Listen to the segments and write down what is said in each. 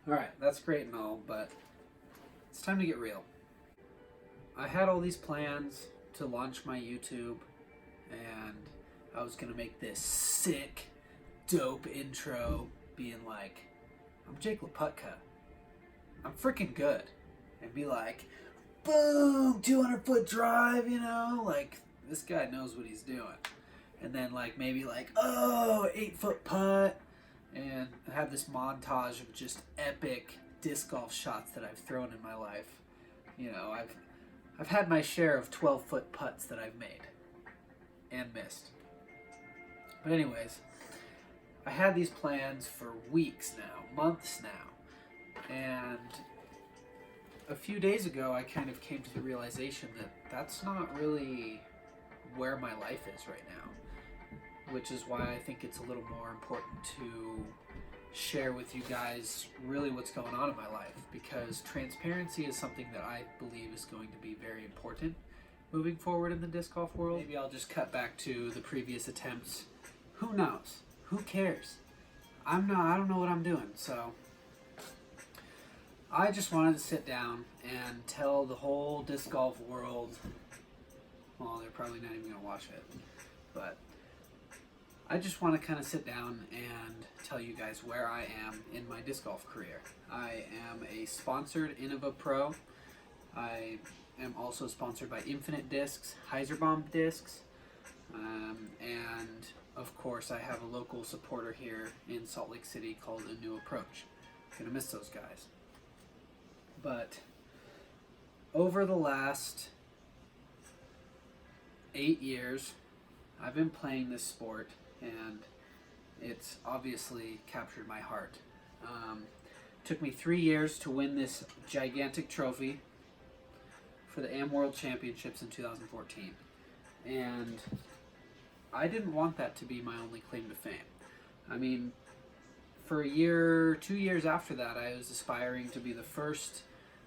Alright, that's great and all, but it's time to get real. I had all these plans to launch my YouTube, and I was gonna make this sick, dope intro being like, I'm Jake LaPutka. I'm freaking good. And be like, boom, 200-foot drive, like, this guy knows what he's doing. And then, like, maybe like, oh, 8-foot putt. And I have this montage of just epic disc golf shots that I've thrown in my life. I've had my share of 12-foot putts that I've made and missed. But anyways, I had these plans for weeks now, months now, and a few days ago I kind of came to the realization that that's not really where my life is right now, which is why I think it's a little more important to share with you guys really what's going on in my life, because transparency is something that I believe is going to be very important moving forward in the disc golf world. Maybe I'll just cut back to the previous attempts. Who knows? Who cares? I don't know what I'm doing, so I just wanted to sit down and tell the whole disc golf world, well, they're probably not even going to watch it, but I just want to kind of sit down and tell you guys where I am in my disc golf career. I am a sponsored Innova Pro. I am also sponsored by Infinite Discs, Heiserbomb Discs, and of course I have a local supporter here in Salt Lake City called A New Approach. Gonna miss those guys. But over the last 8 years, I've been playing this sport, and it's obviously captured my heart. Took me 3 years to win this gigantic trophy for the AM World Championships in 2014. And I didn't want that to be my only claim to fame. I mean, for a year, 2 years after that, I was aspiring to be the first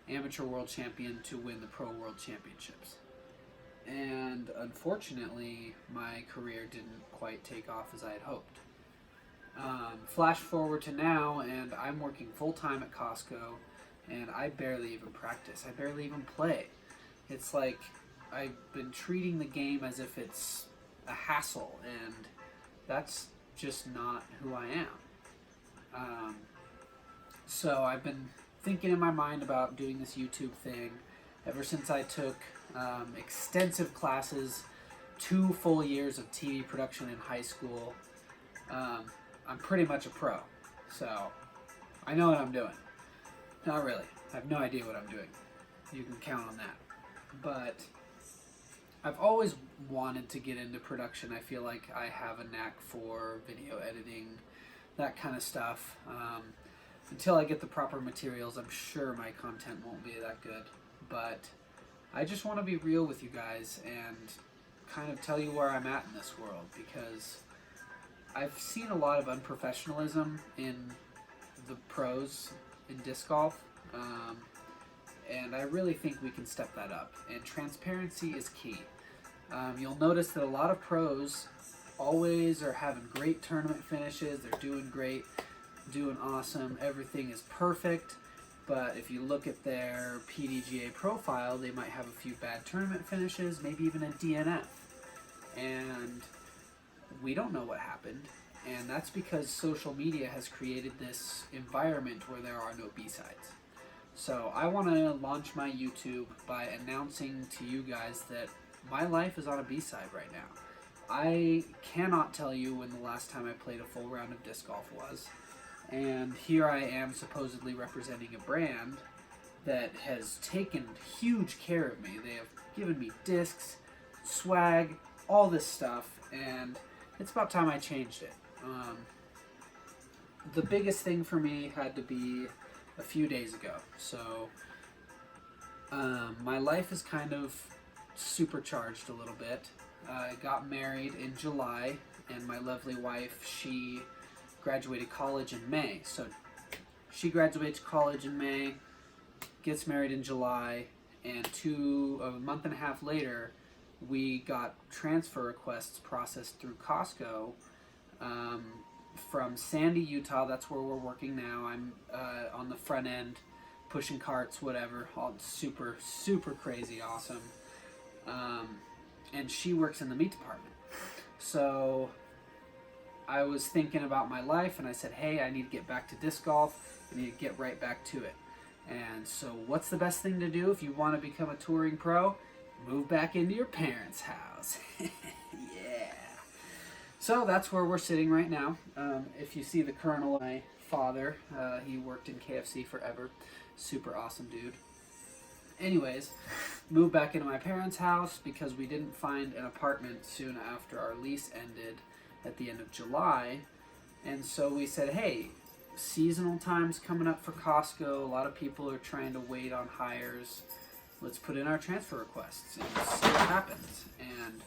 amateur world champion to win the Pro World Championships. And unfortunately, my career didn't quite take off as I had hoped. Flash forward to now, and I'm working full-time at Costco, and I barely even practice. I barely even play. It's like I've been treating the game as if it's a hassle, and that's just not who I am. So I've been thinking in my mind about doing this YouTube thing ever since I took extensive classes, 2 full years of TV production in high school. I'm pretty much a pro, so I know what I'm doing. Not really. I have no idea what I'm doing. You can count on that. But I've always wanted to get into production. I feel like I have a knack for video editing, that kind of stuff. Until I get the proper materials, I'm sure my content won't be that good. But I just want to be real with you guys and kind of tell you where I'm at in this world, because I've seen a lot of unprofessionalism in the pros in disc golf, and I really think we can step that up, and transparency is key. You'll notice that a lot of pros always are having great tournament finishes, they're doing great, doing awesome, everything is perfect, but if you look at their PDGA profile, they might have a few bad tournament finishes, maybe even a DNF, and we don't know what happened, and that's because social media has created this environment where there are no B-sides. So I want to launch my YouTube by announcing to you guys that my life is on a B-side right now. I cannot tell you when the last time I played a full round of disc golf was, and here I am supposedly representing a brand that has taken huge care of me. They have given me discs, swag, all this stuff, and it's about time I changed it. The biggest thing for me had to be a few days ago. So my life is kind of supercharged a little bit. I got married in July, and my lovely wife, she graduated college in May. So she graduates college in May, gets married in July, and a month and a half later, we got transfer requests processed through Costco from Sandy, Utah. That's where we're working now. I'm on the front end, pushing carts, whatever. All super, super crazy awesome. And she works in the meat department. So I was thinking about my life, and I said, hey, I need to get back to disc golf. I need to get right back to it. And so what's the best thing to do if you want to become a touring pro? Move back into your parents' house. Yeah. So that's where we're sitting right now. If you see the Colonel, my father, he worked in KFC forever. Super awesome dude. Anyways, moved back into my parents' house because we didn't find an apartment soon after our lease ended at the end of July. And so we said, hey, seasonal time's coming up for Costco. A lot of people are trying to wait on hires. Let's put in our transfer requests and see what happens. And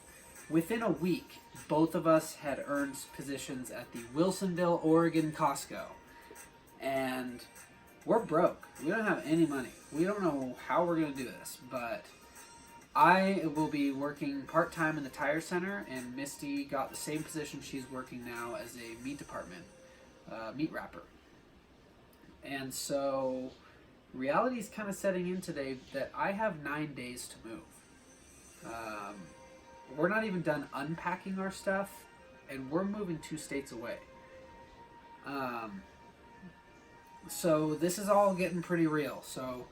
within a week, both of us had earned positions at the Wilsonville, Oregon Costco. And we're broke. We don't have any money. We don't know how we're going to do this, but I will be working part-time in the tire center, and Misty got the same position she's working now as a meat department, meat wrapper. And so reality is kind of setting in today that I have 9 days to move. We're not even done unpacking our stuff, and we're moving 2 states away. So this is all getting pretty real. So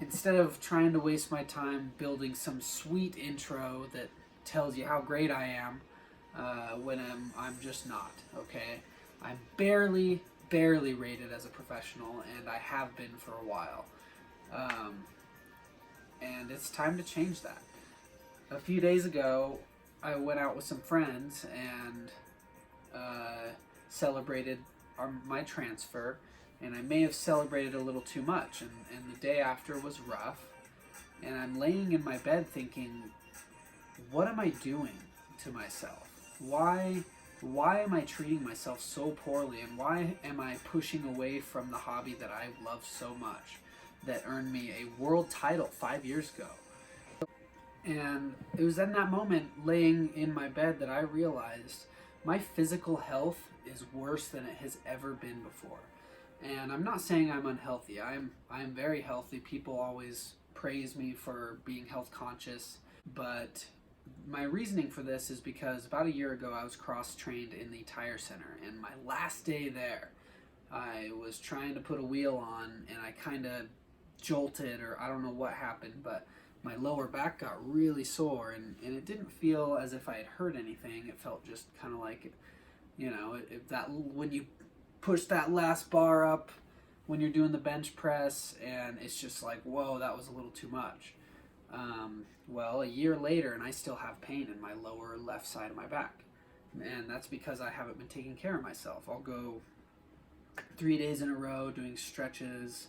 instead of trying to waste my time building some sweet intro that tells you how great I am, when I'm just not, okay? I'm barely rated as a professional, and I have been for a while. And it's time to change that. A few days ago, I went out with some friends and celebrated my transfer. And I may have celebrated a little too much, and the day after was rough. And I'm laying in my bed thinking, what am I doing to myself? Why am I treating myself so poorly, and why am I pushing away from the hobby that I love so much, that earned me a world title 5 years ago? And it was in that moment, laying in my bed, that I realized my physical health is worse than it has ever been before. And I'm not saying I'm unhealthy. I'm very healthy. People always praise me for being health conscious. But my reasoning for this is because about a year ago I was cross-trained in the tire center. And my last day there, I was trying to put a wheel on, and I kind of jolted, or I don't know what happened, but my lower back got really sore. And it didn't feel as if I had hurt anything. It felt just kind of like, when you push that last bar up when you're doing the bench press, and it's just like, whoa, that was a little too much. Well, a year later, and I still have pain in my lower left side of my back. And that's because I haven't been taking care of myself. I'll go 3 days in a row doing stretches,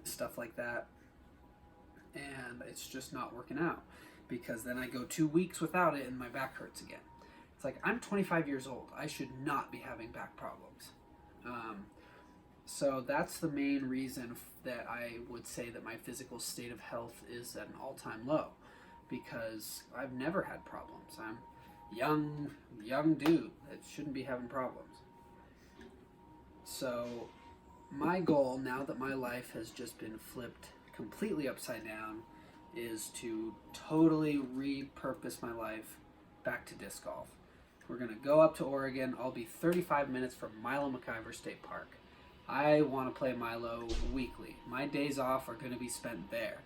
stuff like that. And it's just not working out, because then I go 2 weeks without it and my back hurts again. It's like, I'm 25 years old. I should not be having back problems. So that's the main reason that I would say that my physical state of health is at an all-time low, because I've never had problems. I'm young dude that shouldn't be having problems. So my goal, now that my life has just been flipped completely upside down, is to totally repurpose my life back to disc golf. We're going to go up to Oregon. I'll be 35 minutes from Milo McIver State Park. I want to play Milo weekly. My days off are going to be spent there.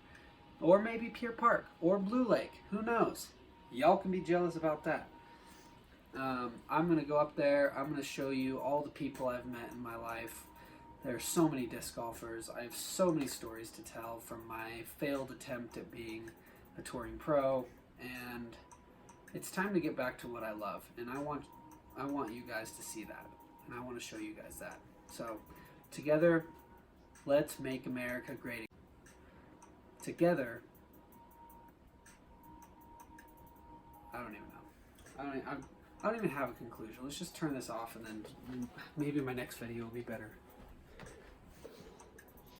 Or maybe Pier Park or Blue Lake. Who knows? Y'all can be jealous about that. I'm going to go up there. I'm going to show you all the people I've met in my life. There are so many disc golfers. I have so many stories to tell from my failed attempt at being a touring pro. And it's time to get back to what I love. And I want you guys to see that. And I want to show you guys that. So together, let's make America great again. Together, I don't even know. I don't even have a conclusion. Let's just turn this off, and then maybe my next video will be better.